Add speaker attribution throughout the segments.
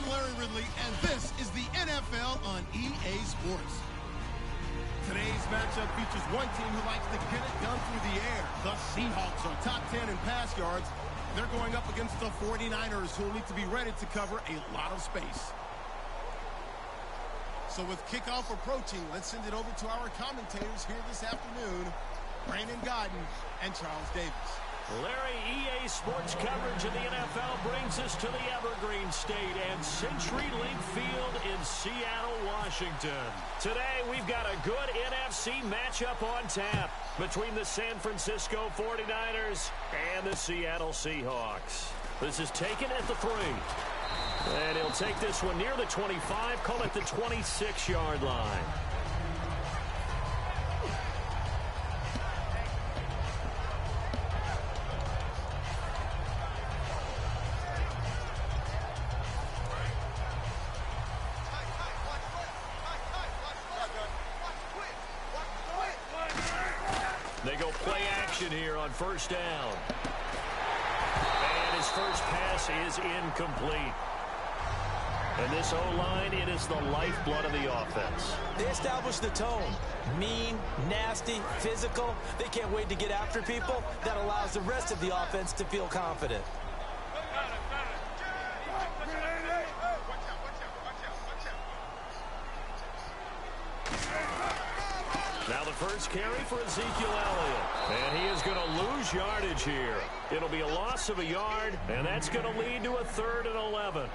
Speaker 1: I'm Larry Ridley, and this is the NFL on EA Sports. Today's matchup features one team who likes to get it done through the air. The Seahawks are top 10 in pass yards. They're going up against the 49ers, who will need to be ready to cover a lot of space. So with kickoff approaching, let's send it over to our commentators here this afternoon, Brandon Godden and Charles Davis.
Speaker 2: Larry, EA Sports coverage of the NFL brings us to the Evergreen State and CenturyLink Field in Seattle, Washington. Today, we've got a good NFC matchup on tap between the San Francisco 49ers and the Seattle Seahawks. This is taken at the 3. And he'll take this one near the 25, call it the 26-yard line. They go play action here on first down. And his first pass is incomplete. And this O-line, it is the lifeblood of the offense.
Speaker 3: They establish the tone. Mean, nasty, physical. They can't wait to get after people. That allows the rest of the offense to feel confident.
Speaker 2: Now the first carry for Ezekiel Elliott. And he is going to lose yardage here. It'll be a loss of a yard, and that's going to lead to a 3rd and 11.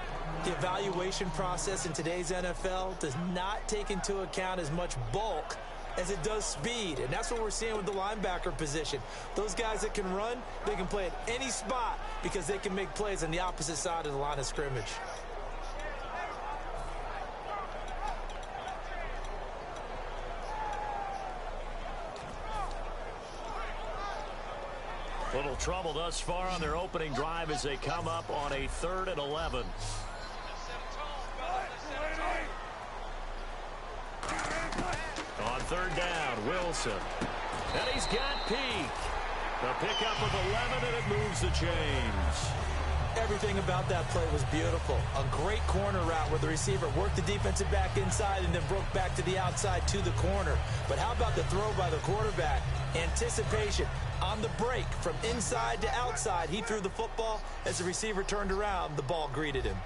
Speaker 3: The evaluation process in today's NFL does not take into account as much bulk as it does speed. And that's what we're seeing with the linebacker position. Those guys that can run, they can play at any spot because they can make plays on the opposite side of the line of scrimmage.
Speaker 2: Little trouble thus far on their opening drive as they come up on a 3rd and 11. On 3rd down, Wilson. And he's got Peak. The pickup of 11, and it moves the chains.
Speaker 3: Everything about that play was beautiful. A great corner route where the receiver worked the defensive back inside and then broke back to the outside to the corner. But how about the throw by the quarterback? Anticipation. On the break from inside to outside, he threw the football. As the receiver turned around, the ball greeted him.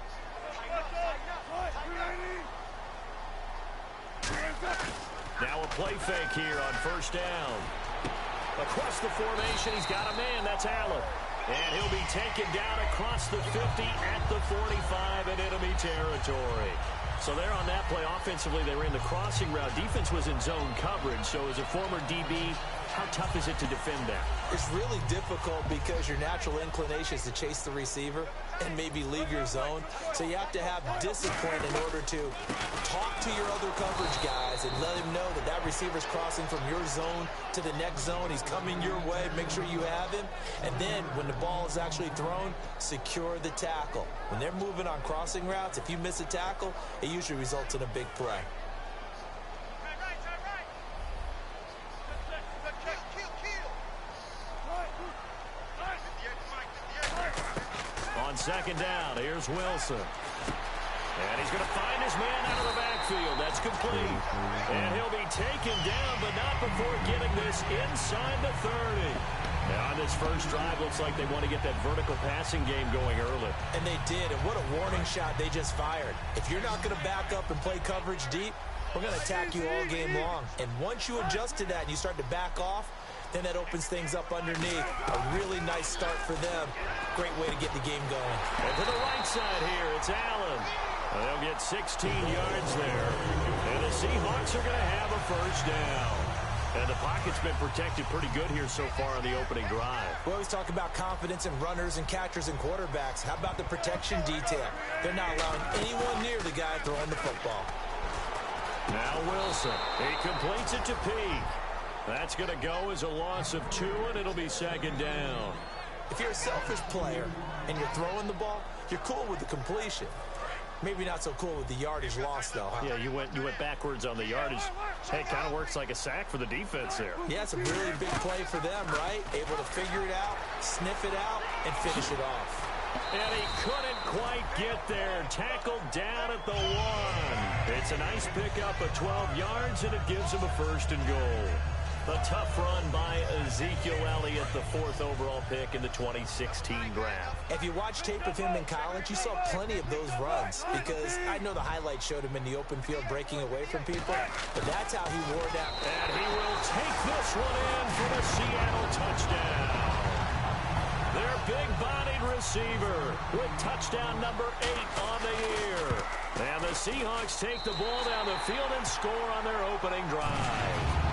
Speaker 2: Now a play fake here on first down. Across the formation, he's got a man. That's Allen. And he'll be taken down across the 50 at the 45 in enemy territory. So there on that play, offensively, they ran the crossing route. Defense was in zone coverage. So as a former DB, how tough is it to defend that?
Speaker 3: It's really difficult because your natural inclination is to chase the receiver and maybe leave your zone. So you have to have discipline in order to talk to your other coverage guys and let him know that that receiver's crossing from your zone to the next zone. He's coming your way. Make sure you have him. And then when the ball is actually thrown, secure the tackle. When they're moving on crossing routes, if you miss a tackle, it usually results in a big play. On
Speaker 2: second down. Here's Wilson. And he's going to find his man out of the backfield. That's complete. And he'll be taken down, but not before getting this inside the 30. Now on this first drive, looks like they want to get that vertical passing game going early.
Speaker 3: And they did, and what a warning shot they just fired. If you're not going to back up and play coverage deep, we're going to attack you all game long. And once you adjust to that and you start to back off, then that opens things up underneath. A really nice start for them. Great way to get the game going.
Speaker 2: And to the right side here, it's Allen. They'll get 16 yards there. And the Seahawks are going to have a first down. And the pocket's been protected pretty good here so far on the opening drive.
Speaker 3: We always talk about confidence in runners and catchers and quarterbacks. How about the protection detail? They're not allowing anyone near the guy throwing the football.
Speaker 2: Now Wilson. He completes it to Peak. That's going to go as a loss of 2, and it'll be second down.
Speaker 3: If you're a selfish player and you're throwing the ball, you're cool with the completion. Maybe not so cool with the yardage loss, though, huh?
Speaker 2: Yeah, you went backwards on the yardage. Hey, it kind of works like a sack for the defense there.
Speaker 3: Yeah, it's a really big play for them, right? Able to figure it out, sniff it out, and finish it off.
Speaker 2: And he couldn't quite get there. Tackled down at the 1. It's a nice pickup of 12 yards, and it gives him a first and goal. A tough run by Ezekiel Elliott, the 4th overall pick in the 2016 draft.
Speaker 3: If you watch tape of him in college, you saw plenty of those runs, because I know the highlights showed him in the open field breaking away from people, but that's how he wore down.
Speaker 2: And he will take this one in for the Seattle touchdown. Their big-bodied receiver with touchdown number 8 on the year. And the Seahawks take the ball down the field and score on their opening drive.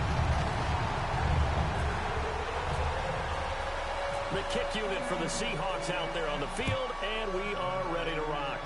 Speaker 2: The kick unit for the Seahawks out there on the field, and we are ready to rock.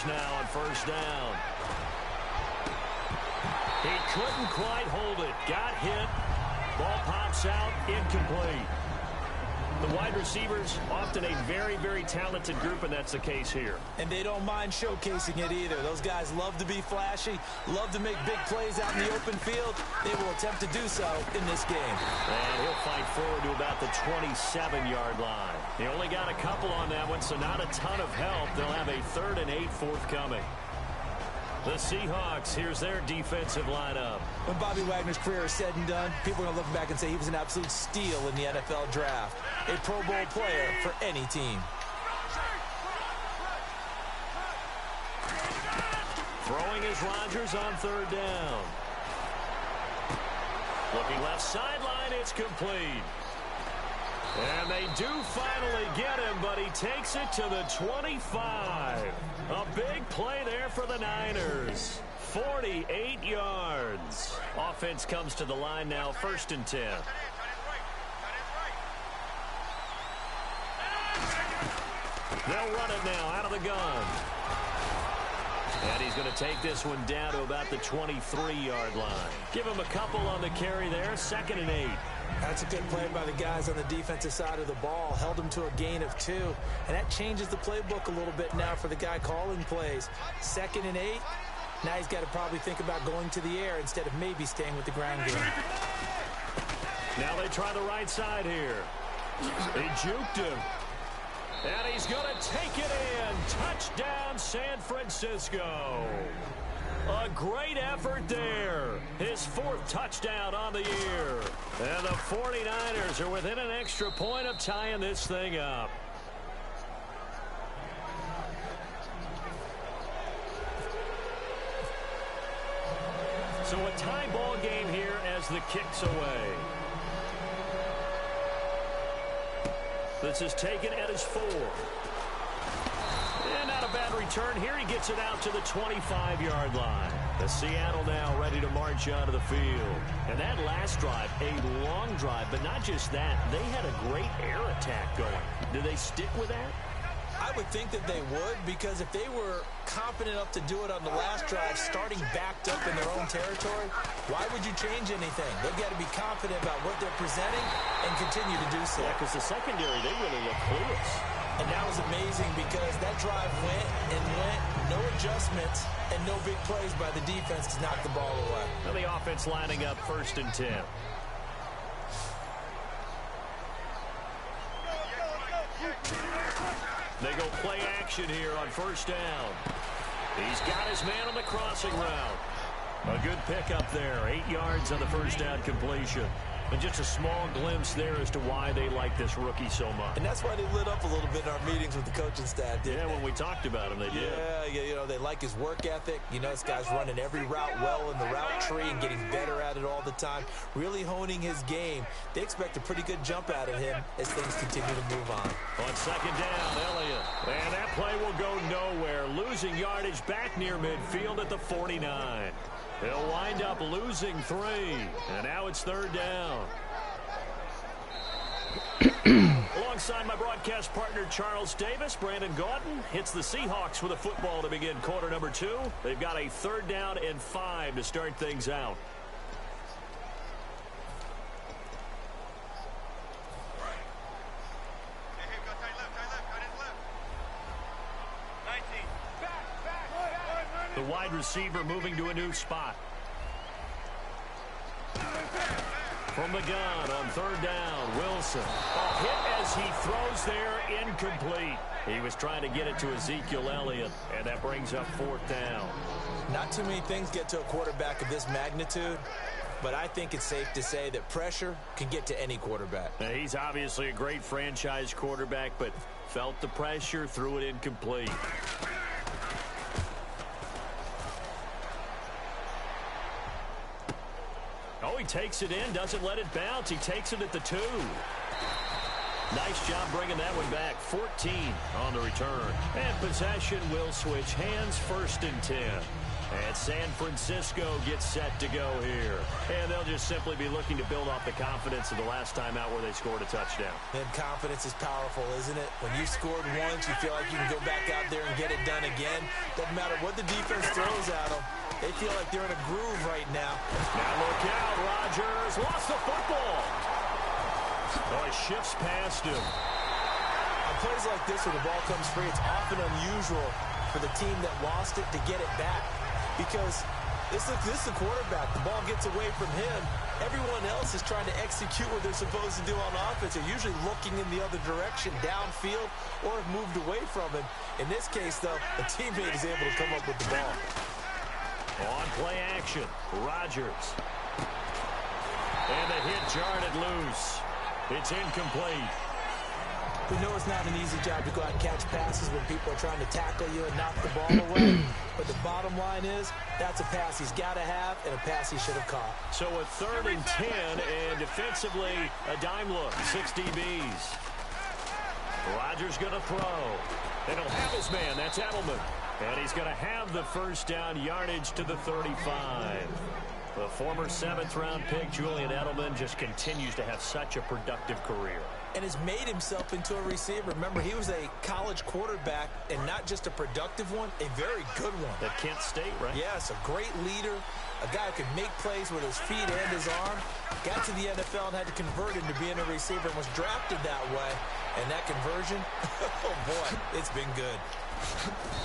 Speaker 2: Now on first down. He couldn't quite hold it. Got hit. Ball pops out. Incomplete. The wide receivers, often a very, very talented group, and that's the case here.
Speaker 3: And they don't mind showcasing it either. Those guys love to be flashy, love to make big plays out in the open field. They will attempt to do so in this game.
Speaker 2: And he'll fight forward to about the 27-yard line. They only got a couple on that one, so not a ton of help. They'll have a 3rd and 8 forthcoming. The Seahawks, here's their defensive lineup.
Speaker 3: When Bobby Wagner's career is said and done, people are going to look back and say he was an absolute steal in the NFL draft. A Pro Bowl player for any team.
Speaker 2: Throwing is Rodgers on 3rd down. Looking left sideline, it's complete. And they do finally get him, but he takes it to the 25. A big play there for the Niners. 48 yards. Offense comes to the line now, 1st and 10. They'll run it now out of the gun. And he's going to take this one down to about the 23-yard line. Give him a couple on the carry there, 2nd and 8.
Speaker 3: That's a good play by the guys on the defensive side of the ball. Held them to a gain of 2. And that changes the playbook a little bit now for the guy calling plays. 2nd and 8. Now he's got to probably think about going to the air instead of maybe staying with the ground game.
Speaker 2: Now they try the right side here. They juked him. And he's going to take it in. Touchdown, San Francisco. A great effort there. His 4th touchdown on the year. And the 49ers are within an extra point of tying this thing up. So a tie ball game here as the kick's away. This is taken at his 4. And not a bad return here. He gets it out to the 25-yard line. The Seattle now ready to march onto the field. And that last drive, a long drive, but not just that. They had a great air attack going. Do they stick with that?
Speaker 3: I would think that they would, because if they were confident enough to do it on the last drive, starting backed up in their own territory, why would you change anything? They've got to be confident about what they're presenting and continue to do so.
Speaker 2: Yeah, because the secondary, they really look clueless.
Speaker 3: And that was amazing because that drive went and went, no adjustments, and no big plays by the defense to knock the ball away.
Speaker 2: Now the offense lining up 1st and 10. They go play action here on 1st down. He's got his man on the crossing route. A good pickup there. 8 yards on the 1st down completion. And just a small glimpse there as to why they like this rookie so much.
Speaker 3: And that's why they lit up a little bit in our meetings with the coaching staff, didn't they?
Speaker 2: When we talked about him, they did.
Speaker 3: Yeah, you know, they like his work ethic. You know, this guy's running every route well in the route tree and getting better at it all the time, really honing his game. They expect a pretty good jump out of him as things continue to move on.
Speaker 2: On 2nd down, Elliott. And that play will go nowhere. Losing yardage back near midfield at the 49. He'll wind up losing 3. And now it's 3rd down. Alongside my broadcast partner, Charles Davis, Brandon Gaudin hits the Seahawks with a football to begin quarter number 2. They've got a 3rd down and 5 to start things out. The wide receiver moving to a new spot. From the gun on 3rd down, Wilson. A hit as he throws there, incomplete. He was trying to get it to Ezekiel Elliott, and that brings up 4th down.
Speaker 3: Not too many things get to a quarterback of this magnitude, but I think it's safe to say that pressure can get to any quarterback.
Speaker 2: Now, he's obviously a great franchise quarterback, but felt the pressure, threw it incomplete. Oh, he takes it in, doesn't let it bounce. He takes it at the 2. Nice job bringing that one back. 14 on the return. And possession will switch hands, 1st and 10. And San Francisco gets set to go here. And they'll just simply be looking to build off the confidence of the last time out where they scored a touchdown.
Speaker 3: And confidence is powerful, isn't it? When you scored once, you feel like you can go back out there and get it done again. Doesn't matter what the defense throws at them. They feel like they're in a groove right now.
Speaker 2: Now look out, Rodgers lost the football. Oh, he shifts past him.
Speaker 3: On plays like this where the ball comes free, it's often unusual for the team that lost it to get it back. Because this is the quarterback. The ball gets away from him. Everyone else is trying to execute what they're supposed to do on offense. They're usually looking in the other direction, downfield, or have moved away from him. In this case, though, a teammate is able to come up with the ball.
Speaker 2: On play action, Rodgers. And the hit jarred it loose. It's incomplete.
Speaker 3: We know it's not an easy job to go out and catch passes when people are trying to tackle you and knock the ball away. But the bottom line is, that's a pass he's got to have and a pass he should have caught.
Speaker 2: So a 3rd and 10, and defensively, a dime look, 6 DBs. Rodgers going to throw. And he'll have his man, that's Edelman. And he's going to have the 1st down yardage to the 35. The former 7th-round pick, Julian Edelman, just continues to have such a productive career.
Speaker 3: And has made himself into a receiver. Remember, he was a college quarterback, and not just a productive one, a very good one.
Speaker 2: At Kent State, right?
Speaker 3: Yes, a great leader, a guy who could make plays with his feet and his arm. Got to the NFL and had to convert into being a receiver and was drafted that way. And that conversion, oh boy, it's been good.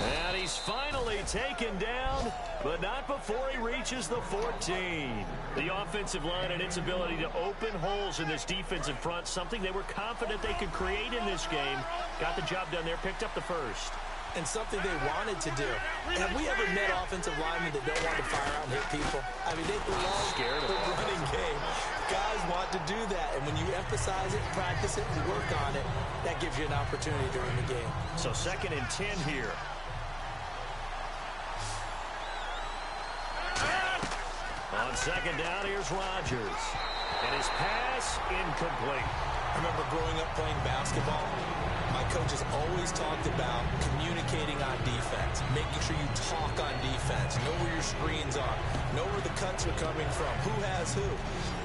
Speaker 2: And he's finally taken down, but not before he reaches the 14. The offensive line and its ability to open holes in this defensive front, something they were confident they could create in this game. Got the job done there, picked up the 1st.
Speaker 3: And something they wanted to do. Have we ever met offensive linemen that don't want to fire out and hit people? I mean, they love the running game. Guys want to do that, and when you emphasize it, practice it, and work on it, that gives you an opportunity during the game.
Speaker 2: So 2nd and 10 here. On 2nd down, here's Rodgers. And his pass, incomplete.
Speaker 3: I remember growing up playing basketball. My coaches always talked about communicating on defense. offense, making sure you talk on defense, know where your screens are, know where the cuts are coming from, who has who.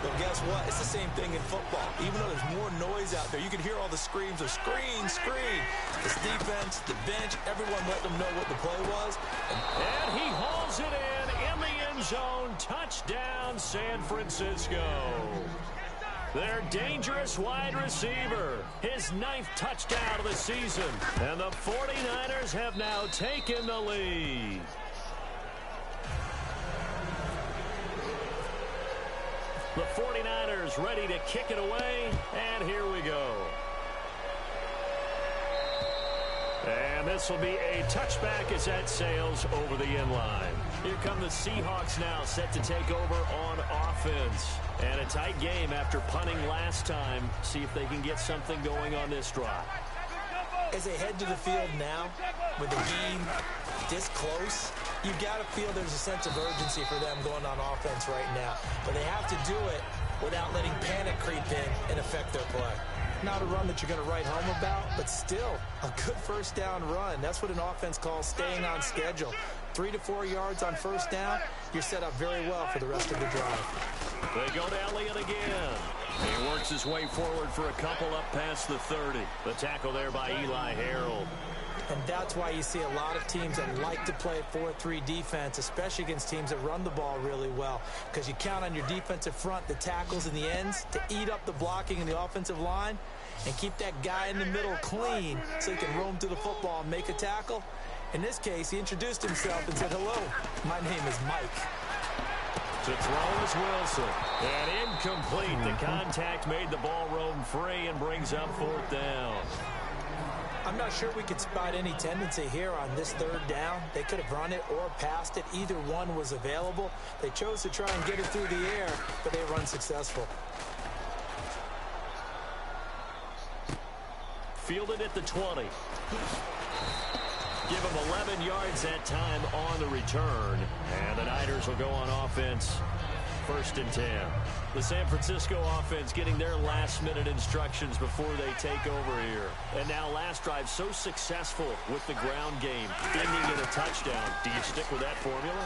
Speaker 3: Well, guess what? It's the same thing in football. Even though there's more noise out there, you can hear all the screams of screen, screen. This defense, the bench, everyone let them know what the play was.
Speaker 2: And he hauls it in the end zone. Touchdown, San Francisco. Their dangerous wide receiver, his 9th touchdown of the season. And the 49ers have now taken the lead. The 49ers ready to kick it away, and here we go. And this will be a touchback as that sails over the end line. Here come the Seahawks now, set to take over on offense. And a tight game after punting last time. See if they can get something going on this drive.
Speaker 3: As they head to the field now, with the game this close, you've got to feel there's a sense of urgency for them going on offense right now. But they have to do it without letting panic creep in and affect their play. Not a run that you're going to write home about, but still a good first down run. That's what an offense calls staying on schedule. 3 to 4 yards on first down, you're set up very well for the rest of the drive.
Speaker 2: They go to Elliott again. He works his way forward for a couple up past the 30. The tackle there by Eli Harold.
Speaker 3: And that's why you see a lot of teams that like to play 4-3 defense, especially against teams that run the ball really well, because you count on your defensive front, the tackles and the ends, to eat up the blocking in the offensive line and keep that guy in the middle clean so he can roam to the football and make a tackle. In this case, he introduced himself and said, "Hello, my name is Mike."
Speaker 2: To throw is Wilson. And incomplete. The contact made the ball roam free and brings up 4th down.
Speaker 3: I'm not sure we could spot any tendency here on this 3rd down. They could have run it or passed it. Either one was available. They chose to try and get it through the air, but they were unsuccessful.
Speaker 2: Fielded at the 20. Give him 11 yards that time on the return. And the Niners will go on offense. 1st and 10. The San Francisco offense getting their last-minute instructions before they take over here. And now last drive so successful with the ground game, ending in a touchdown. Do you stick with that formula?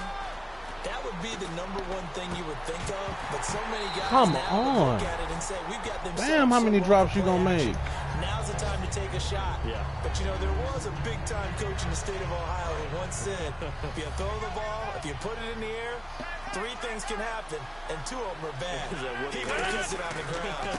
Speaker 3: That would be the #1 thing you would think of, but so many guys
Speaker 4: now
Speaker 3: look at it and say, we've got them.
Speaker 4: Damn, how many drops you gonna make?
Speaker 3: Now's the time to take a shot.
Speaker 2: Yeah.
Speaker 3: But, you know, there was a big-time coach in the state of Ohio who once said, if you throw the ball, if you put it in the air, 3 things can happen, and 2 of them are bad. He gets it on the ground.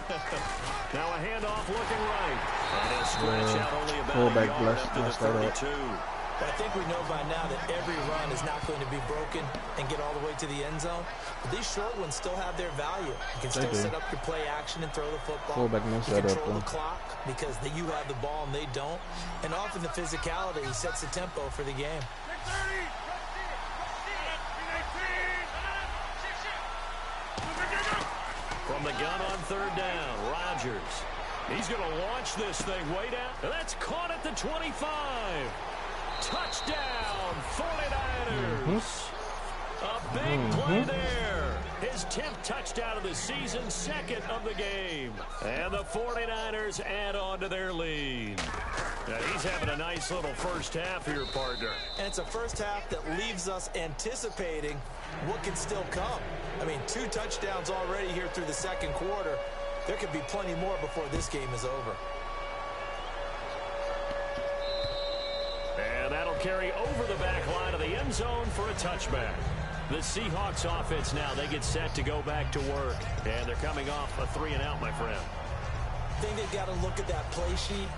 Speaker 2: Now a handoff looking right. And a stretch out only about
Speaker 4: fullback
Speaker 2: a yard after the 32.
Speaker 3: But I think we know by now that every run is not going to be broken and get all the way to the end zone. But these short ones still have their value. You can still set up your play action and throw the football.
Speaker 4: Fullback no
Speaker 3: you
Speaker 4: setup,
Speaker 3: control the clock because you have the ball and they don't. And often the physicality sets the tempo for the game.
Speaker 2: From the gun on 3rd down, Rodgers. He's going to launch this thing way down. And that's caught at the 25. Touchdown, 49ers. A big play there. His 10th touchdown of the season, 2nd of the game. And the 49ers add on to their lead. Now he's having a nice little first half here, partner.
Speaker 3: And it's a first half that leaves us anticipating what can still come. I mean, 2 touchdowns already here through the 2nd quarter. There could be plenty more before this game is over.
Speaker 2: And that'll carry over the back line of the end zone for a touchback. The Seahawks offense now, they get set to go back to work. And they're coming off a 3-and-out, my friend.
Speaker 3: I think they've got to look at that play sheet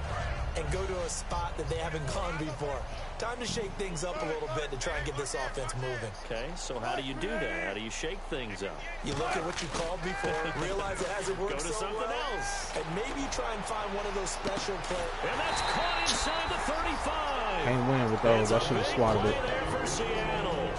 Speaker 3: and go to a spot that they haven't gone before. Time to shake things up a little bit to try and get this offense moving.
Speaker 2: Okay, so how do you do that? How do you shake things up?
Speaker 3: You look at what you called before, realize it hasn't worked
Speaker 2: so well. Go to something else.
Speaker 3: And maybe you try and find one of those special plays.
Speaker 2: And that's caught inside the 35.
Speaker 4: Can't win with those. I should have swatted it.
Speaker 2: There for Seattle.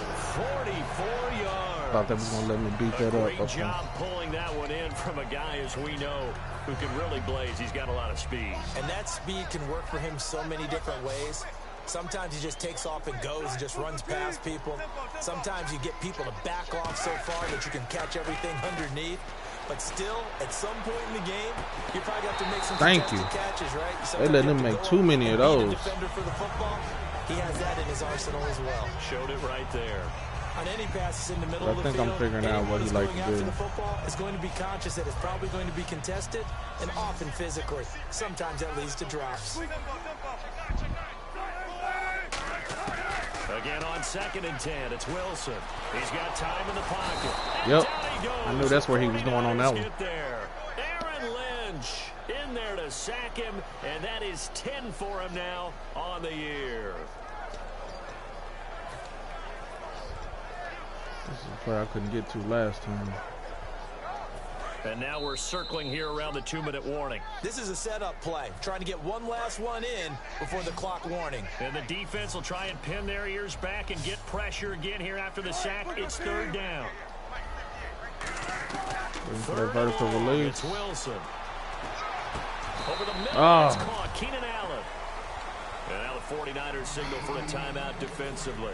Speaker 2: 44 yards.
Speaker 4: Thought that was going to let me beat that up.
Speaker 2: Great job pulling that one in from a guy, as we know, who can really blaze. He's got a lot of speed.
Speaker 3: And that speed can work for him so many different ways. Sometimes he just takes off and goes and just runs past people. Sometimes you get people to back off so far that you can catch everything underneath. But still, at some point in the game, you probably have to make some catches, right?
Speaker 4: They let him make too many of those.
Speaker 3: Defender for the football. he has that in his arsenal as well.
Speaker 2: Showed it right there.
Speaker 3: On any passes in the middle of the field,
Speaker 4: I think I'm figuring out what he likes to do.
Speaker 3: The football is going to be conscious that it's probably going to be contested and often physically. Sometimes that leads to drops.
Speaker 2: Again on 2nd and 10, it's Wilson. He's got time in the pocket.
Speaker 4: Yep. I knew that's where he was going on that one.
Speaker 2: Aaron Lynch in there to sack him, and that is 10 for him now on the year.
Speaker 4: This is a play I couldn't get to last time.
Speaker 2: And now we're circling here around the 2-minute warning.
Speaker 3: This is a setup play, trying to get one last one in before the clock warning.
Speaker 2: And the defense will try and pin their ears back and get pressure again here after the sack. It's 3rd down.
Speaker 4: Vertical release.
Speaker 2: It's Wilson. Over the middle, it's caught. Keenan Allen. And now the 49ers signal for a timeout defensively.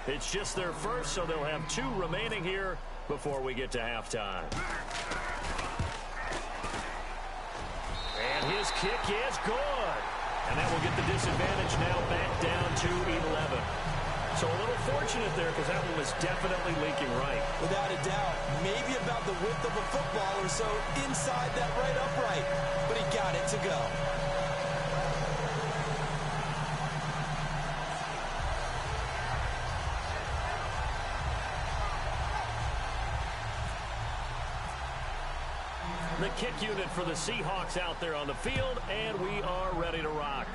Speaker 2: It's just their first, so they'll have 2 remaining here before we get to halftime. And his kick is good. And that will get the disadvantage now back down to 11. So a little fortunate there because that one was definitely leaking right.
Speaker 3: Without a doubt, maybe about the width of a football or so inside that right upright. But he got it to go.
Speaker 2: The kick unit for the Seahawks out there on the field, and we are ready to rock.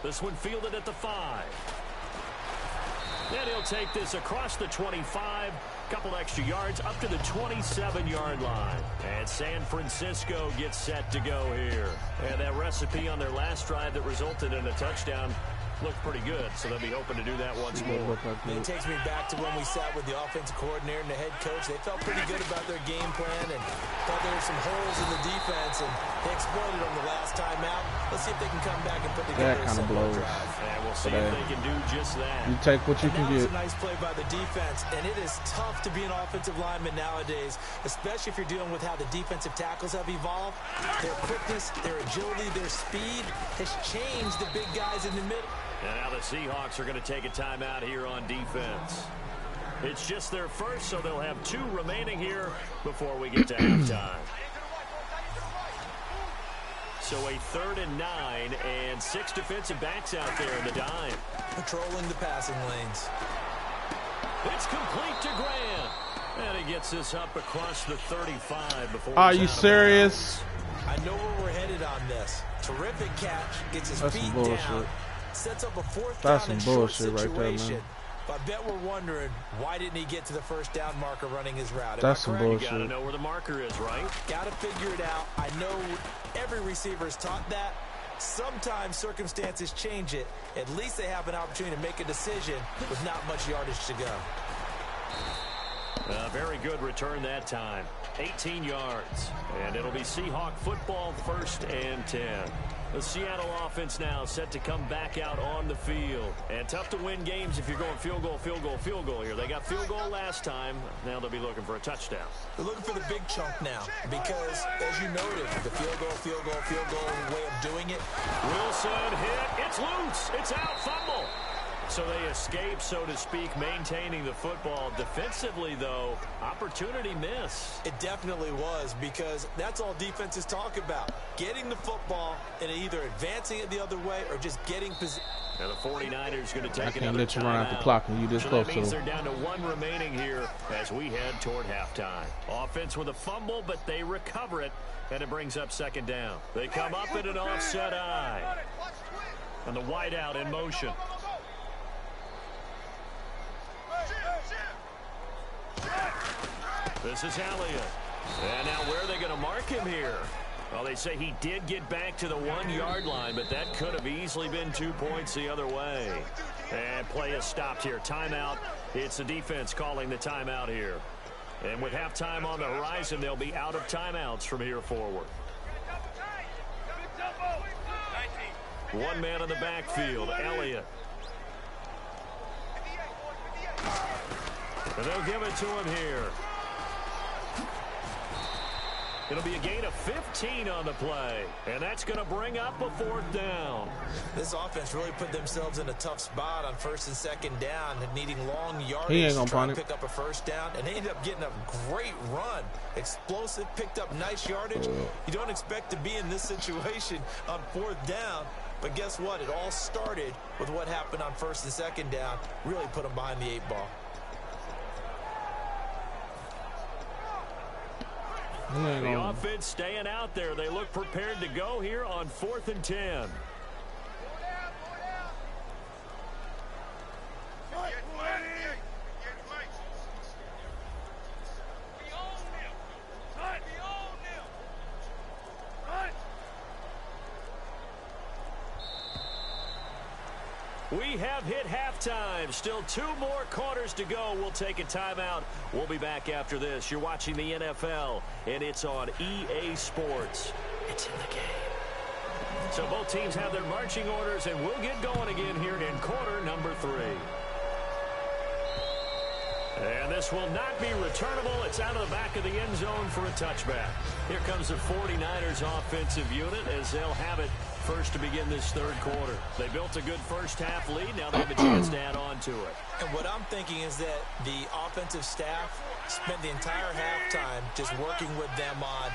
Speaker 2: This one fielded at the 5. And he'll take this across the 25, couple extra yards up to the 27-yard line. And San Francisco gets set to go here. And that recipe on their last drive that resulted in a touchdown looked pretty good, so they'll be hoping to do that once more.
Speaker 3: It takes me back to when we sat with the offensive coordinator and the head coach. They felt pretty good about their game plan and thought there were some holes in the defense, and they exploited them the last time out. Let's see if they can come back and put together a similar drive.
Speaker 2: And we'll see if they can do just that.
Speaker 4: You take what you can get.
Speaker 3: That was a nice play by the defense, and it is tough to be an offensive lineman nowadays, especially if you're dealing with how the defensive tackles have evolved. Their quickness, their agility, their speed has changed the big guys in the middle.
Speaker 2: And now the Seahawks are going to take a timeout here on defense. It's just their first, so they'll have 2 remaining here before we get to halftime. So a 3rd and 9 and 6 defensive backs out there in the dime.
Speaker 3: Patrolling the passing lanes.
Speaker 2: It's complete to Grant. And he gets this up across the 35 before.
Speaker 4: Are you serious?
Speaker 3: I know where we're headed on this. Terrific catch. Gets his feet down. Sets up a 4th down and short situation.
Speaker 4: Right there, man.
Speaker 3: But I bet we're wondering, why didn't he get to the 1st down marker running his route?
Speaker 4: That's some bullshit.
Speaker 2: You got to know where the marker is, right?
Speaker 3: Got to figure it out. I know every receiver is taught that. Sometimes circumstances change it. At least they have an opportunity to make a decision with not much yardage to go.
Speaker 2: Very good return that time. 18 yards. And it'll be Seahawk football, 1st and 10. The Seattle offense now set to come back out on the field. And tough to win games if you're going field goal, field goal, field goal here. They got field goal last time. Now they'll be looking for a touchdown.
Speaker 3: They're looking for the big chunk now because, as you noted, the field goal, field goal, field goal way of doing it.
Speaker 2: Wilson hit. It's loose. It's out. Fumble. So they escape, so to speak, maintaining the football. Defensively, though, opportunity miss.
Speaker 3: It definitely was because that's all defenses talk about. Getting the football and either advancing it the other way or just getting position.
Speaker 2: Now the 49ers going to take another timeout.
Speaker 4: I can't let you run out the clock and you this close to them.
Speaker 2: That means they're down to 1 remaining here as we head toward halftime. Offense with a fumble, but they recover it, and it brings up 2nd down. They come up in an offset eye. And the wideout in motion. This is Elliott. And now where are they going to mark him here? Well, they say he did get back to the 1-yard line, but that could have easily been 2 points the other way. And play is stopped here. Timeout. It's the defense calling the timeout here. And with halftime on the horizon, they'll be out of timeouts from here forward. 1 man in the backfield, Elliott. And they'll give it to him here. It'll be a gain of 15 on the play, and that's going to bring up a 4th down.
Speaker 3: This offense really put themselves in a tough spot on 1st and 2nd down, and needing long yardage
Speaker 4: He ain't gonna
Speaker 3: to try
Speaker 4: punt
Speaker 3: and
Speaker 4: it.
Speaker 3: pick up a 1st down, and they ended up getting a great run. Explosive, picked up nice yardage. You don't expect to be in this situation on 4th down, but guess what? It all started with what happened on 1st and 2nd down. Really put them behind the 8 ball.
Speaker 2: The offense staying out there. They look prepared to go here on 4th and 10. We have hit halftime. Still 2 more quarters to go. We'll take a timeout. We'll be back after this. You're watching the NFL, and it's on EA Sports. It's in the game. So both teams have their marching orders, and we'll get going again here in quarter number 3. And this will not be returnable. It's out of the back of the end zone for a touchback. Here comes the 49ers offensive unit as they'll have it first to begin this 3rd quarter. They built a good first half lead. Now they have a chance to add on to it.
Speaker 3: And what I'm thinking is that the offensive staff spent the entire halftime just working with them on,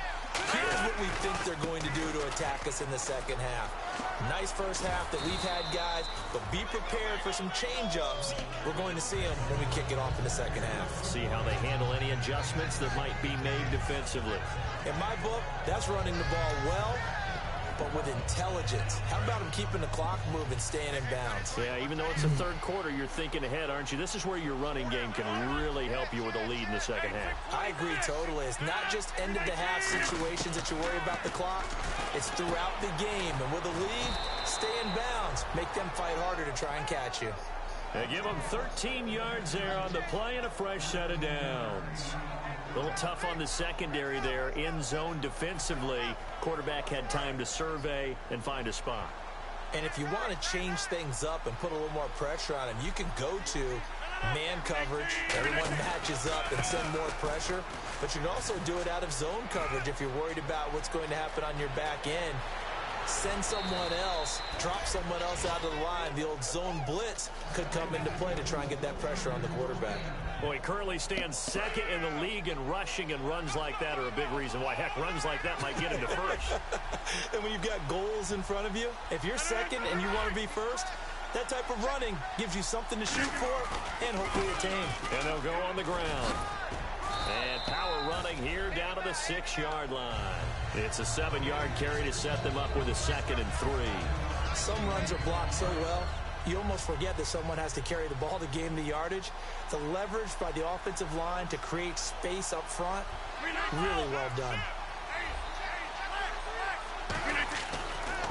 Speaker 3: here's what we think they're going to do to attack us in the 2nd half. Nice first half that we've had, guys, but be prepared for some change-ups. We're going to see them when we kick it off in the 2nd half.
Speaker 2: See how they handle any adjustments that might be made defensively.
Speaker 3: In my book, that's running the ball well, but with intelligence. How about him keeping the clock moving, staying in bounds?
Speaker 2: Yeah, even though it's the 3rd quarter, you're thinking ahead, aren't you? This is where your running game can really help you with a lead in the 2nd half.
Speaker 3: I agree totally. It's not just end-of-the-half situations that you worry about the clock. It's throughout the game. And with a lead, stay in bounds. Make them fight harder to try and catch you.
Speaker 2: They give them 13 yards there on the play and a fresh set of downs. A little tough on the secondary there, in zone defensively. Quarterback had time to survey and find a spot.
Speaker 3: And if you want to change things up and put a little more pressure on him, you can go to man coverage. Everyone matches up and send more pressure. But you can also do it out of zone coverage if you're worried about what's going to happen on your back end. Send someone else, drop someone else out of the line. The old zone blitz could come into play to try and get that pressure on the quarterback.
Speaker 2: Well, he currently stands 2nd in the league in rushing, and runs like that are a big reason why. Heck, runs like that might get him to first.
Speaker 3: And when you've got goals in front of you, if you're 2nd and you want to be first, that type of running gives you something to shoot for and hopefully attain.
Speaker 2: And they'll go on the ground. And power running here down to the 6-yard line. It's a 7-yard carry to set them up with a 2nd and 3.
Speaker 3: Some runs are blocked so well, you almost forget that someone has to carry the ball to gain the yardage. The leverage by the offensive line to create space up front, really well done.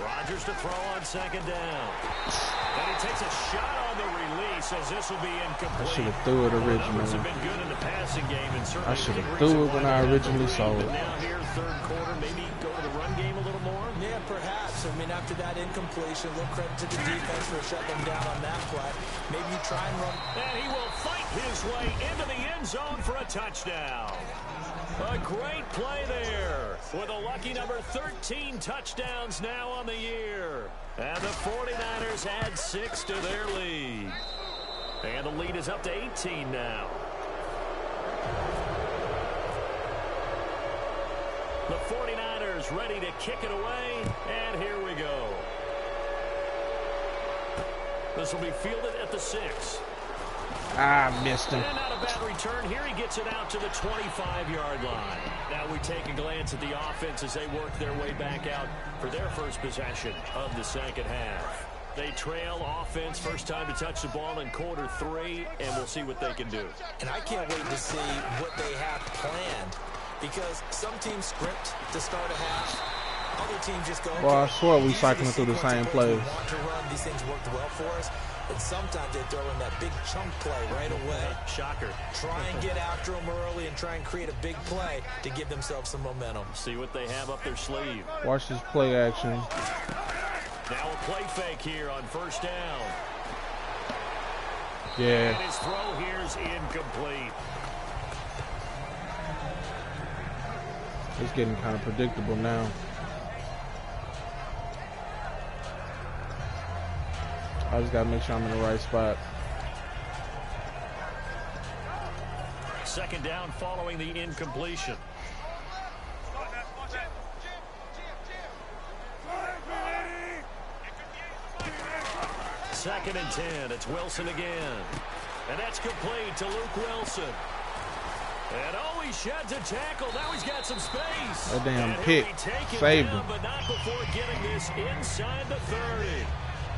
Speaker 2: Rodgers to throw on 2nd down. And he takes a shot on the release as this will be incomplete.
Speaker 4: I should have threw it originally.
Speaker 2: Numbers have been good in the passing game, and certainly
Speaker 4: I should have
Speaker 2: a big
Speaker 4: threw
Speaker 2: reason
Speaker 4: it when
Speaker 2: why
Speaker 4: I
Speaker 2: they
Speaker 4: originally
Speaker 2: lead.
Speaker 4: saw it.
Speaker 2: But now here, 3rd quarter, maybe go to the run game a little more.
Speaker 3: Yeah, perhaps. I mean, after that incompletion, a little credit to the defense for shutting them down on that play. Maybe you try and run.
Speaker 2: And he will fight his way into the end zone for a touchdown. A great play there with a lucky number 13 touchdowns now on the year. And the 49ers add 6 to their lead. And the lead is up to 18 now. The 49ers ready to kick it away, and here we go. This will be fielded at the 6.
Speaker 4: I missed him.
Speaker 2: And not a bad return. Here he gets it out to the 25-yard line. Now we take a glance at the offense as they work their way back out for their first possession of the 2nd half. They trail offense, first time to touch the ball in quarter 3, and we'll see what they can do.
Speaker 3: And I can't wait to see what they have planned, because some teams script to start a half. Other teams just go, okay,
Speaker 4: Well, I swear we
Speaker 3: these are
Speaker 4: cycling through the
Speaker 3: sequence
Speaker 4: same
Speaker 3: of plays we
Speaker 4: plays.
Speaker 3: want to run. These things worked well for us. And sometimes they throw in that big chunk play right away.
Speaker 2: Shocker.
Speaker 3: Try and get after them early and try and create a big play to give themselves some momentum.
Speaker 2: See what they have up their sleeve.
Speaker 4: Watch this play action.
Speaker 2: Now a play fake here on 1st down.
Speaker 4: Yeah.
Speaker 2: And his throw here's incomplete.
Speaker 4: It's getting kind of predictable now. I just got to make sure I'm in the right spot.
Speaker 2: Second down following the incompletion. Second and 10. It's Wilson again. And that's complete to Luke Wilson. And oh, he sheds a tackle. Now he's got some space.
Speaker 4: That damn pick saved him.
Speaker 2: But not before getting this inside the 30.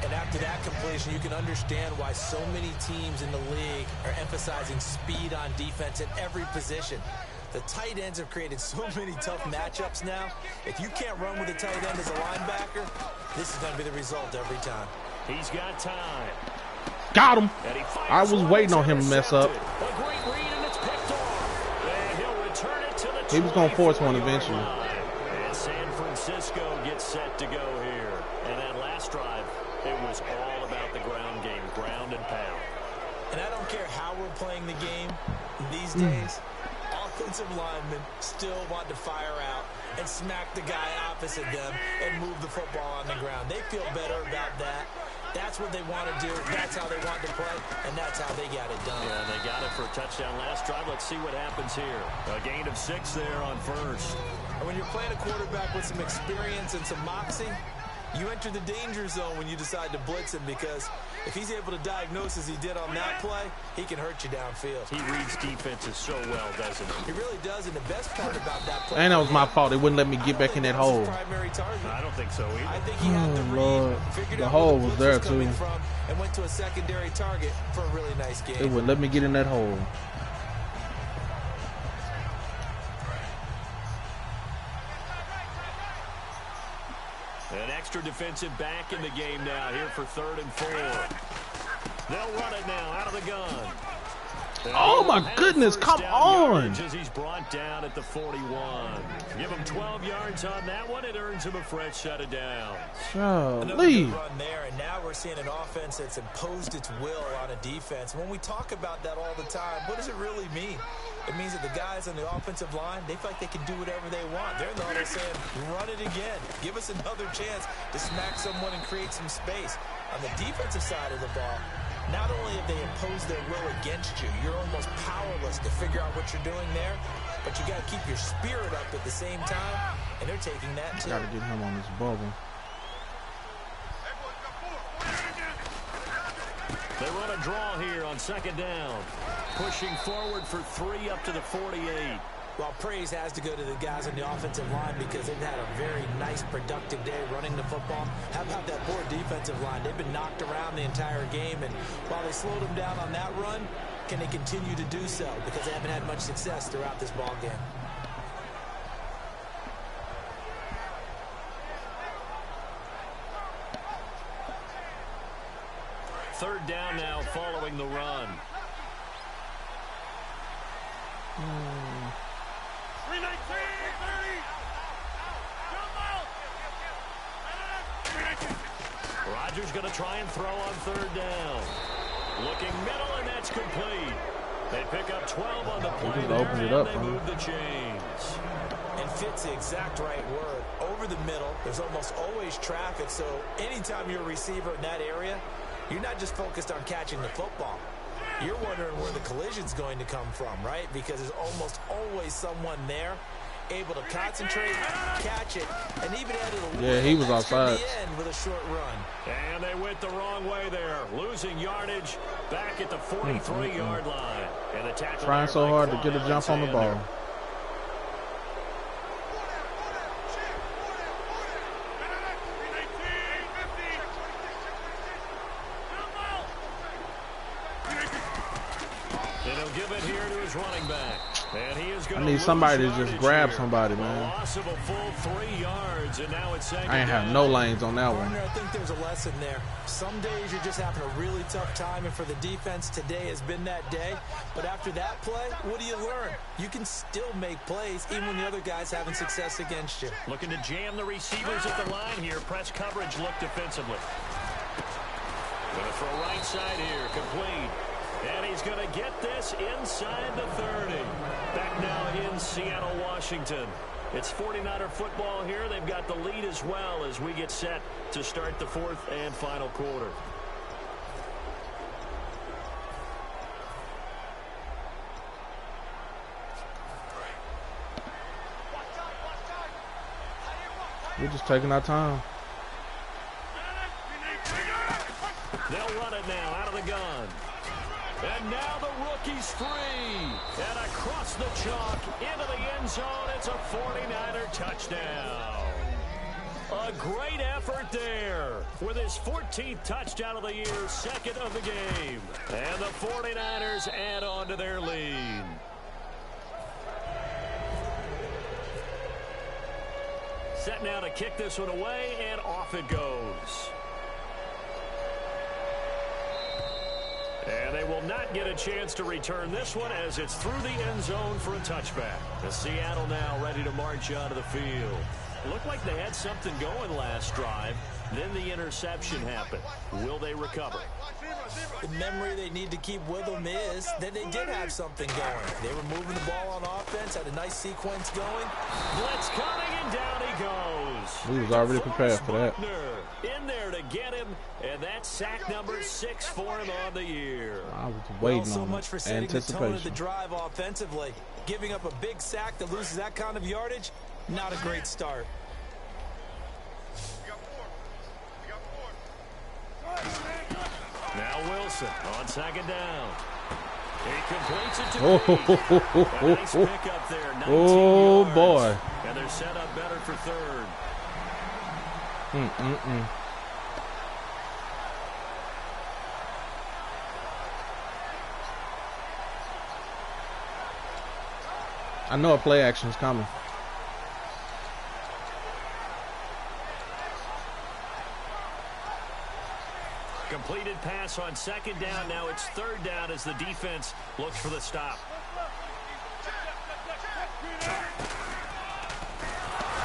Speaker 3: And after that completion, you can understand why so many teams in the league are emphasizing speed on defense at every position. The tight ends have created so many tough matchups now. If you can't run with a tight end as a linebacker, this is going to be the result every time.
Speaker 2: He's got time.
Speaker 4: Got him. I was waiting on him to mess up.
Speaker 2: A great read, and it's picked off. And he'll return it to the
Speaker 4: He was going to force one eventually.
Speaker 2: And San Francisco gets set to go here. And that last drive, it was all about the ground game, ground and pound.
Speaker 3: And I don't care how we're playing the game these days, offensive linemen still want to fire out and smack the guy opposite them and move the football on the ground. They feel better about that. That's what they want to do. That's how they want to play, and that's how they got it done.
Speaker 2: Yeah, they got it for a touchdown last drive. Let's see what happens here. A gain of 6 there on first.
Speaker 3: And when you're playing a quarterback with some experience and some moxie, you enter the danger zone when you decide to blitz him, because if he's able to diagnose as he did on that play, he can hurt you downfield.
Speaker 2: He reads defenses so well, doesn't he?
Speaker 3: He really does, and the best part about that play...
Speaker 4: And that was my fault. They wouldn't let me get back in that hole.
Speaker 2: I don't think so either.
Speaker 3: I think he had the
Speaker 4: Lord.
Speaker 3: read, figured
Speaker 4: The
Speaker 3: out
Speaker 4: hole
Speaker 3: where
Speaker 4: was there,
Speaker 3: blitz coming
Speaker 4: too.
Speaker 3: from, and went to a secondary target for a really nice game.
Speaker 4: They wouldn't let me get in that hole.
Speaker 2: An extra defensive back in the game now here for 3rd and 4. They'll run it now out of the gun.
Speaker 4: Oh my goodness, come on.
Speaker 2: As he's brought down at the 41. Give him 12 yards on that one. It earns him a fresh set of downs.
Speaker 3: Another
Speaker 4: Golly.
Speaker 3: good run there, and now we're seeing an offense that's imposed its will on a defense. When we talk about that all the time, what does it really mean? It means that the guys on the offensive line, they feel like they can do whatever they want. They're in the huddle saying, run it again. Give us another chance to smack someone and create some space. On the defensive side of the ball, not only have they imposed their will against you, you're almost powerless to figure out what you're doing there, but you got to keep your spirit up at the same time, and they're taking that too.
Speaker 4: Got to get him on this bubble.
Speaker 2: They run a draw here on 2nd down. Pushing forward for 3 up to the 48.
Speaker 3: Well, praise has to go to the guys on the offensive line because they've had a very nice, productive day running the football. How about that poor defensive line? They've been knocked around the entire game, and while they slowed them down on that run, can they continue to do so? Because they haven't had much success throughout this ball game.
Speaker 2: Third down now following the run. Rodgers going to try and throw on 3rd down. Looking middle, and that's complete. They pick up 12 on the play there, and they move the chains.
Speaker 3: And fit's the exact right word. Over the middle, there's almost always traffic, so anytime you're a receiver in that area, you're not just focused on catching the football. You're wondering where the collision's going to come from, right? Because there's almost always someone there able to concentrate, catch it, and even add it a
Speaker 4: Yeah, he was outside.
Speaker 3: the end with a short run.
Speaker 2: And they went the wrong way there, losing yardage back at the 43-yard line. And the tackle
Speaker 4: Trying so hard to get a jump on the ball.
Speaker 2: And he'll give it here to his running back. And he is going
Speaker 4: I need somebody to just grab somebody, man.
Speaker 2: Loss of a full 3 yards, and now it's second
Speaker 4: I ain't have
Speaker 2: down.
Speaker 4: no lanes on that one.
Speaker 3: I think there's a lesson there. Some days you're just having a really tough time, and for the defense, today has been that day. But after that play, what do you learn? You can still make plays even when the other guy's having success against you.
Speaker 2: Looking to jam the receivers at the line here. Press coverage look defensively. Going to throw right side here, complete. And he's going to get this inside the 30. Back now in Seattle, Washington. It's 49er football here. They've got the lead as well as we get set to start the fourth and final quarter.
Speaker 4: We're just taking our time.
Speaker 2: They'll run it now out of the gun. And now the rookie's free. And across the chalk into the end zone. It's a 49er touchdown. A great effort there with his 14th touchdown of the year, second of the game. And the 49ers add on to their lead. Set now to kick this one away, and off it goes. And they will not get a chance to return this one as it's through the end zone for a touchback. The Seattle now ready to march onto the field. Looked like they had something going last drive. Then the interception happened. Will they recover?
Speaker 3: The memory they need to keep with them is that they did have something going. They were moving the ball on offense, had a nice sequence going.
Speaker 2: Blitz coming, and down he goes.
Speaker 4: We was already prepared for that.
Speaker 2: In there to get him, and that's sack number 6 for him on the year.
Speaker 4: I was waiting
Speaker 3: so
Speaker 4: on
Speaker 3: much for setting the tone of the
Speaker 4: anticipation.
Speaker 3: drive offensively. Giving up a big sack that loses that kind of yardage, not a great start.
Speaker 2: Now Wilson on second down. He completes it to
Speaker 4: Oh,
Speaker 2: a nice pickup there. 19
Speaker 4: oh
Speaker 2: yards.
Speaker 4: boy.
Speaker 2: And they're set up better for third.
Speaker 4: I know a play action is coming.
Speaker 2: Completed pass on second down. Now it's third down as the defense looks for the stop.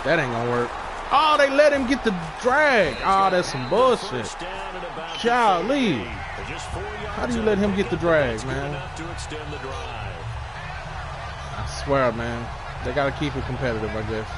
Speaker 4: That ain't gonna work. Oh, they let him get the drag. Oh, that's some bullshit. Golly. How do you let him get the drag, man?
Speaker 2: To extend the drive.
Speaker 4: I swear, man. They gotta keep it competitive, I guess.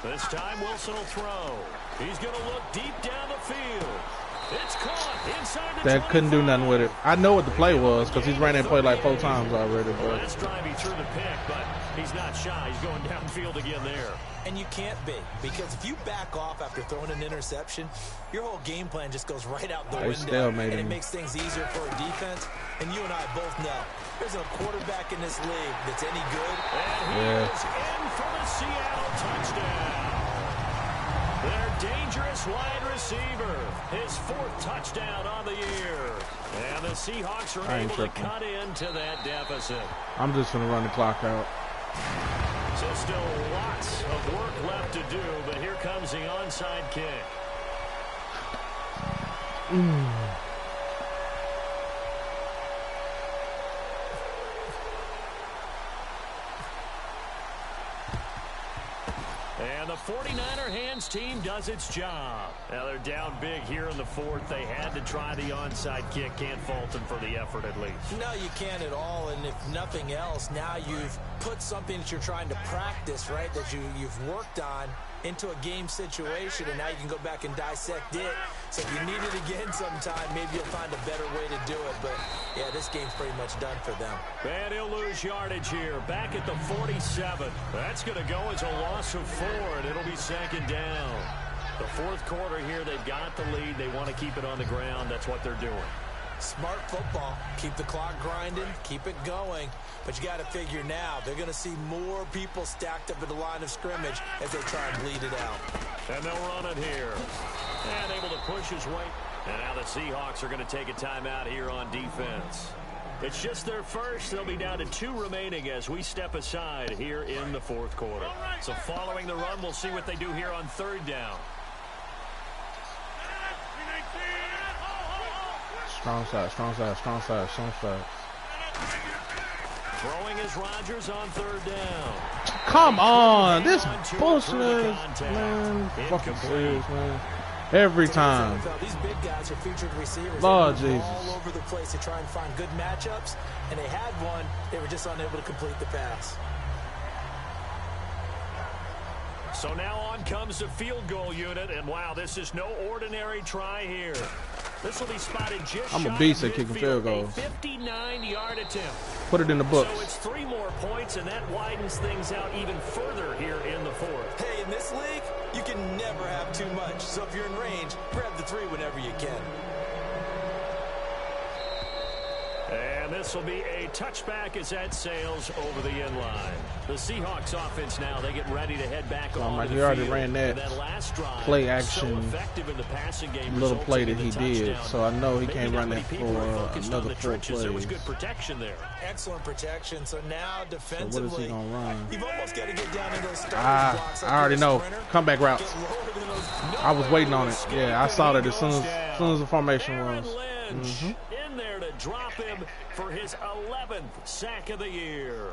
Speaker 2: This time Wilson will throw. He's going to look deep down the field. It's caught inside the 25.
Speaker 4: They couldn't do nothing with it. I know what the play was because he's ran that play like 4 times already.
Speaker 2: Well,
Speaker 4: But
Speaker 2: last drive he threw the pick, but he's not shy. He's going downfield again there.
Speaker 3: And you can't be, because if you back off after throwing an interception, your whole game plan just goes right out the window, and it makes things easier for a defense. And you and I both know there's a quarterback in this league that's any good.
Speaker 2: And he is in for the Seattle touchdown. Their dangerous wide receiver, his 4th touchdown on the year. And the Seahawks are able to cut into that deficit.
Speaker 4: I'm just going to run the clock out.
Speaker 2: So still lots of work left to do, but here comes the onside kick. And the 49er hands team does its job. Now they're down big here in the 4th. They had to try the onside kick. Can't fault them for the effort at least.
Speaker 3: No, you can't at all. And if nothing else, now you've put something that you're trying to practice, right, that you've worked on into a game situation, and now you can go back and dissect it. So if you need it again sometime, maybe you'll find a better way to do it. But, yeah, this game's pretty much done for them.
Speaker 2: And he'll lose yardage here. Back at the 47. That's going to go as a loss of 4, and it'll be second down. The 4th quarter here, they've got the lead. They want to keep it on the ground. That's what they're doing.
Speaker 3: Smart football. Keep the clock grinding. Keep it going. But you got to figure now, they're going to see more people stacked up at the line of scrimmage as they try and bleed it out.
Speaker 2: And they'll run it here. And able to push his way. And now the Seahawks are going to take a timeout here on defense. It's just their first. They'll be down to 2 remaining as we step aside here in the 4th quarter. So following the run, we'll see what they do here on 3rd down.
Speaker 4: Strong side, strong side, strong side, strong side.
Speaker 2: Throwing is Rodgers on 3rd down.
Speaker 4: Come on, this bullshit, man. Fucking serious, man. Every time.
Speaker 3: These big guys are featured receivers.
Speaker 4: Lord Jesus.
Speaker 3: All over the place to try and find good matchups, and they had one. They were just unable to complete the pass.
Speaker 2: So now on comes the field goal unit, and wow, this is no ordinary try here. This will be spotted just
Speaker 4: I'm a beast at kicking field goals.
Speaker 2: 59-yard attempt.
Speaker 4: Put it in the books.
Speaker 2: So it's 3 more points, and that widens things out even further here in the 4th.
Speaker 3: Hey, in this league, you can never have too much. So if you're in range, grab the 3 whenever you can.
Speaker 2: And this will be a touchback as that sails over the end line. The Seahawks offense now, they get ready to head back on
Speaker 4: like
Speaker 2: the
Speaker 4: he already
Speaker 2: field.
Speaker 4: ran that
Speaker 2: last drive,
Speaker 4: play action
Speaker 2: so effective in the passing game,
Speaker 4: little play that he
Speaker 2: resulting in the
Speaker 4: did.
Speaker 2: touchdown.
Speaker 4: So I know he
Speaker 2: Maybe
Speaker 4: can't
Speaker 2: not
Speaker 4: run
Speaker 2: many
Speaker 4: that
Speaker 2: people are focused on
Speaker 4: another
Speaker 2: the
Speaker 4: 4
Speaker 2: trenches. There was
Speaker 4: plays.
Speaker 2: good protection there.
Speaker 3: Excellent protection. So now defensively,
Speaker 4: So what is he gonna run?
Speaker 3: You've almost got to get down in those starting blocks. Like
Speaker 4: I already know. Comeback routes. I was waiting on it.
Speaker 2: Escape,
Speaker 4: Yeah, I saw that as soon
Speaker 2: down.
Speaker 4: as the formation
Speaker 2: Aaron
Speaker 4: was.
Speaker 2: Lynch in there to drop him for his 11th sack of the year.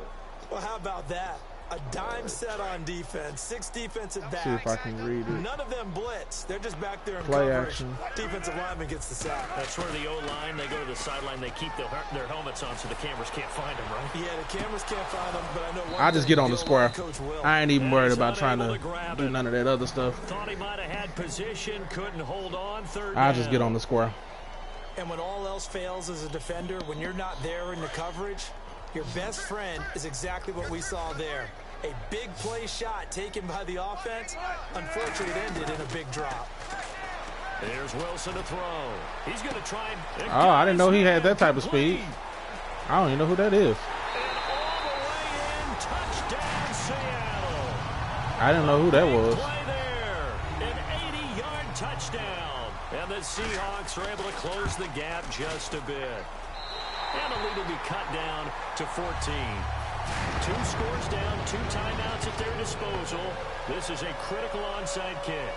Speaker 3: Well, how about that? A dime set on defense. 6 defensive backs.
Speaker 4: See if I can read it.
Speaker 3: None of them blitz. They're just back there in
Speaker 4: Play
Speaker 3: coverage.
Speaker 4: action.
Speaker 3: Defensive lineman gets the sack.
Speaker 2: That's where the O-line, they go to the sideline, they keep their helmets on so the cameras can't find them, right?
Speaker 3: Yeah, the cameras can't find them, but I know one
Speaker 4: I just
Speaker 3: thing,
Speaker 4: get on the square.
Speaker 3: Coach will.
Speaker 4: I ain't even worried about trying
Speaker 2: unable
Speaker 4: to
Speaker 2: to grab
Speaker 4: do
Speaker 2: it.
Speaker 4: none of that other stuff.
Speaker 2: Thought he might have had position, couldn't hold on. 3rd
Speaker 4: I
Speaker 2: down.
Speaker 4: just get on the square.
Speaker 3: And when all else fails as a defender, when you're not there in the coverage, your best friend is exactly what we saw there. A big play shot taken by the offense. Unfortunately, it ended in a big drop.
Speaker 2: There's Wilson to throw. He's going to try and
Speaker 4: Oh, I didn't know he had that type of speed. I don't even know who that is.
Speaker 2: And all the way in, touchdown Seattle.
Speaker 4: I didn't know who that was.
Speaker 2: Play there, an 80-yard touchdown. And the Seahawks are able to close the gap just a bit. And the lead will be cut down to 14. 2 scores down, 2 timeouts at their disposal. This is a critical onside kick.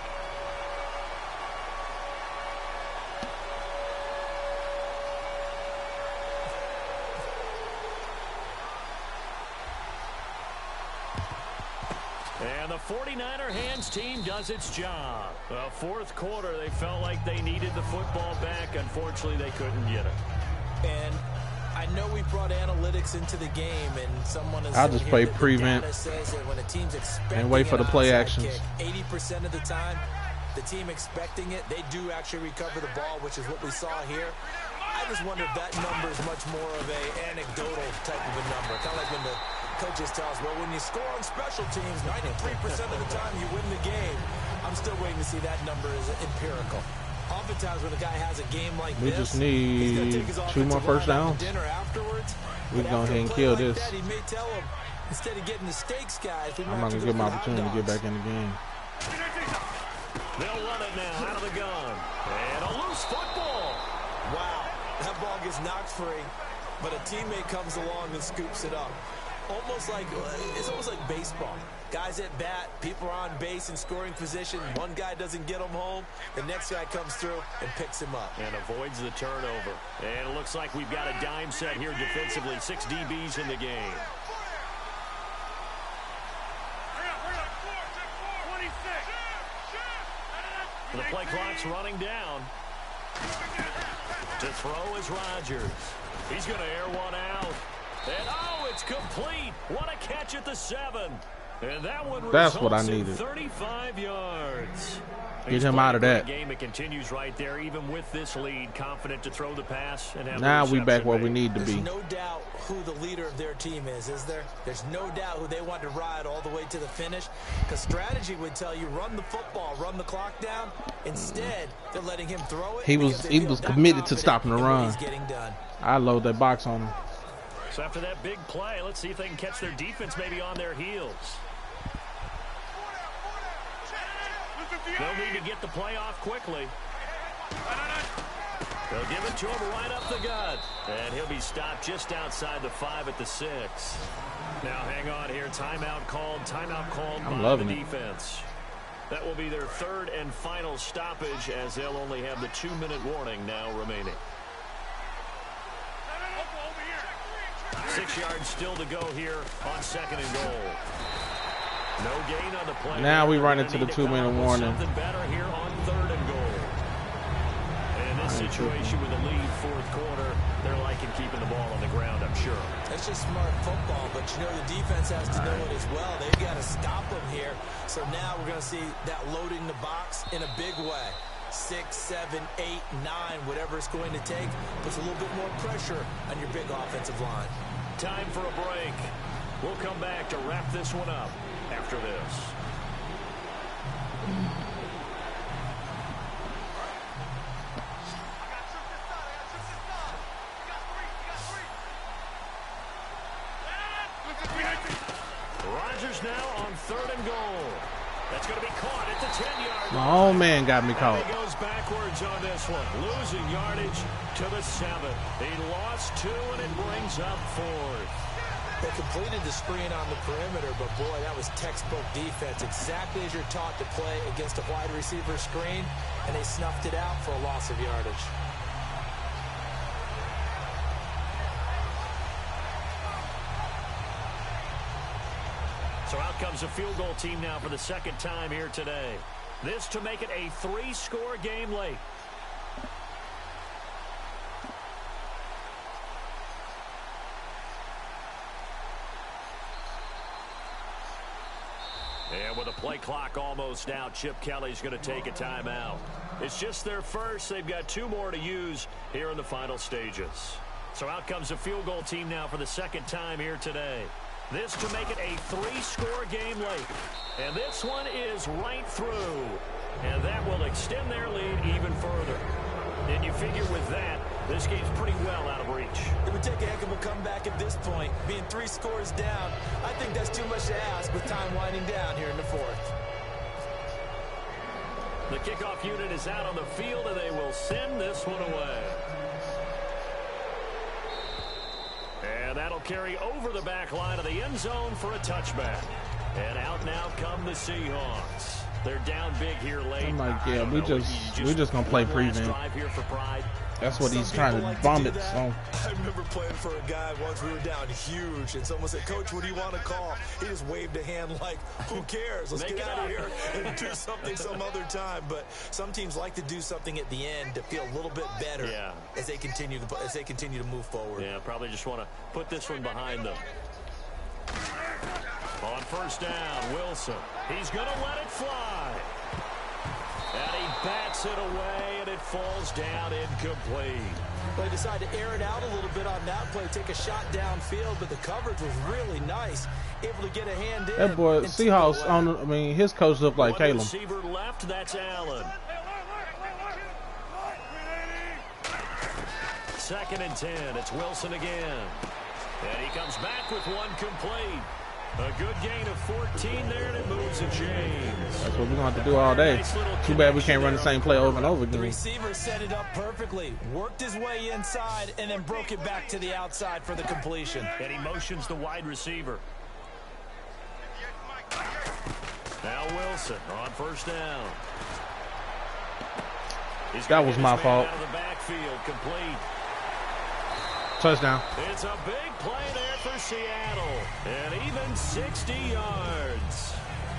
Speaker 2: And the 49er hands team does its job. The 4th quarter, they felt like they needed the football back. Unfortunately, they couldn't get it.
Speaker 3: And I know we brought analytics into the game, and someone has
Speaker 4: I'll just play prevent and wait for the play action.
Speaker 3: 80% of the time, the team expecting it, they do actually recover the ball, which is what we saw here. I just wonder if that number is much more of a anecdotal type of a number. Kind of like when the coaches tell us, well, when you score on special teams, 93% of the time you win the game. I'm still waiting to see that number is empirical. Oftentimes when a guy has a game like
Speaker 4: We
Speaker 3: this,
Speaker 4: just need 2 more first downs.
Speaker 3: dinner afterwards.
Speaker 4: We can go ahead and kill
Speaker 3: like
Speaker 4: this.
Speaker 3: That, he may tell him, instead of getting the steaks, guys, we
Speaker 4: I'm not going to give him an opportunity to get back in the game.
Speaker 2: They'll run it now out of the gun. And a loose football.
Speaker 3: Wow, that ball gets knocked free, but a teammate comes along and scoops it up. It's almost like baseball. Guys at bat, people are on base in scoring position. One guy doesn't get him home. The next guy comes through and picks him up.
Speaker 2: And avoids the turnover. And it looks like we've got a dime set here defensively. 6 DBs in the game. The play clock's running down. To throw is Rodgers. He's going to air one out. And oh, it's complete. What a catch at the 7. And that one
Speaker 4: That's what I
Speaker 2: results in
Speaker 4: needed.
Speaker 2: 35 yards.
Speaker 4: Get him out of that.
Speaker 2: Game, it continues right there, even with this lead, confident to throw the pass and have
Speaker 4: Now
Speaker 2: the
Speaker 4: we back
Speaker 2: reception
Speaker 4: where
Speaker 2: made.
Speaker 4: we need to
Speaker 3: There's
Speaker 4: be.
Speaker 3: no doubt who the leader of their team is there? There's no doubt who they want to ride all the way to the finish. Because strategy would tell you, run the football, run the clock down. Instead, they're letting him throw it.
Speaker 4: He was committed to stopping the run.
Speaker 3: He's getting done.
Speaker 4: I load that box on him.
Speaker 2: So after that big play, let's see if they can catch their defense maybe on their heels. They'll need to get the play off quickly. They'll give it to him right up the gut. And he'll be stopped just outside the 5 at the 6. Now hang on here. Timeout called by the defense. That will be their 3rd and final stoppage, as they'll only have the 2-minute warning now remaining. 6 yards still to go here on 2nd and goal. No gain on the play.
Speaker 4: Now we run into the 2-minute warning.
Speaker 2: Something better here on 3rd and goal. In this situation with a lead 4th quarter, they're liking keeping the ball on the ground, I'm sure.
Speaker 3: It's just smart football, but you know the defense has to know it as well. They've got to stop them here. So now we're going to see that loading the box in a big way. 6, 7, 8, 9, whatever it's going to take, puts a little bit more pressure on your big offensive line.
Speaker 2: Time for a break. We'll come back to wrap this one up after this. Rodgers now on 3rd and goal. That's going to be caught at the 10-yard line.
Speaker 4: My own man got me caught.
Speaker 2: He goes backwards on this one, losing yardage to the 7. He lost 2, and it brings up 4th.
Speaker 3: They completed the screen on the perimeter, but boy, that was textbook defense. Exactly as you're taught to play against a wide receiver screen, and they snuffed it out for a loss of yardage.
Speaker 2: So out comes a field goal team now for the 2nd time here today. This to make it a 3-score game late. And with the play clock almost out, Chip Kelly's going to take a timeout. It's just their first. They've got 2 more to use here in the final stages. So out comes a field goal team now for the 2nd time here today. This to make it a 3-score game late. And this one is right through. And that will extend their lead even further. And you figure with that, this game's pretty well out of reach.
Speaker 3: It would take a heck of a comeback at this point. Being 3 scores down, I think that's too much to ask with time winding down here in the 4th.
Speaker 2: The kickoff unit is out on the field, and they will send this one away. And that'll carry over the back line of the end zone for a touchback. And out now come the Seahawks. They're down big here late.
Speaker 4: I'm like, yeah, we just gonna play prevent.
Speaker 2: Drive here for pride.
Speaker 4: That's what he's trying to vomit on.
Speaker 3: I remember playing for a guy once we were down huge, and someone said, "Coach, what do you want to call?" He just waved a hand like, "Who cares? Let's get out of here and do something some other time." But some teams like to do something at the end to feel a little bit better as they continue to move forward.
Speaker 2: Yeah, probably just want to put this one behind them. On 1st down, Wilson. He's going to let it fly. And he bats it away, and it falls down incomplete.
Speaker 3: Well, he decided to air it out a little bit on that play, take a shot downfield, but the coverage was really nice. Able to get a hand in.
Speaker 4: That boy, Seahawks, his coach looked like Caleb.
Speaker 2: Receiver left, that's Allen. 2nd and 10, it's Wilson again. And he comes back with one complete. A good gain of 14 there, and it moves the chains.
Speaker 4: That's what we're going to have to do all day. Too bad we can't run the same play over and over again.
Speaker 3: The receiver set it up perfectly, worked his way inside, and then broke it back to the outside for the completion.
Speaker 2: And he motions the wide receiver. Now Wilson on 1st down.
Speaker 4: That was my fault.
Speaker 2: Out of the backfield, complete.
Speaker 4: Touchdown.
Speaker 2: It's a big play there for Seattle. And even 60 yards.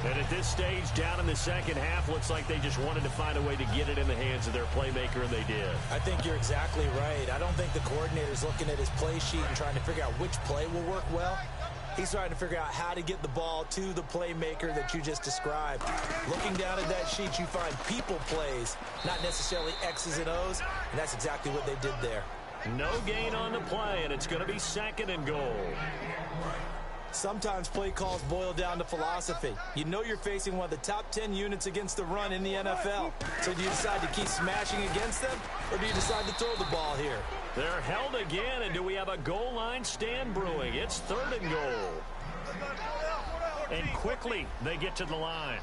Speaker 2: And at this stage, down in the 2nd half, looks like they just wanted to find a way to get it in the hands of their playmaker, and they did.
Speaker 3: I think you're exactly right. I don't think the coordinator's looking at his play sheet and trying to figure out which play will work well. He's trying to figure out how to get the ball to the playmaker that you just described. Looking down at that sheet, you find people plays, not necessarily X's and O's, and that's exactly what they did there.
Speaker 2: No gain on the play, and it's going to be 2nd and goal.
Speaker 3: Sometimes play calls boil down to philosophy. You know you're facing one of the top 10 units against the run in the NFL. So do you decide to keep smashing against them, or do you decide to throw the ball here?
Speaker 2: They're held again, and do we have a goal line stand brewing? It's 3rd and goal. And quickly they get to the line.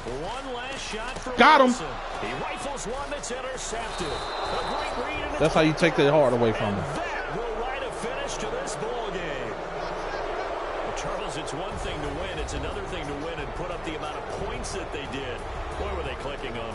Speaker 2: One last shot for
Speaker 4: Got him.
Speaker 2: Wilson. He rifles one that's intercepted. A great read.
Speaker 4: That's how you take the heart away from him.
Speaker 2: That will write a finish to this ball game. Well, Charles, it's one thing to win. It's another thing to win and put up the amount of points that they did. Boy, were they clicking on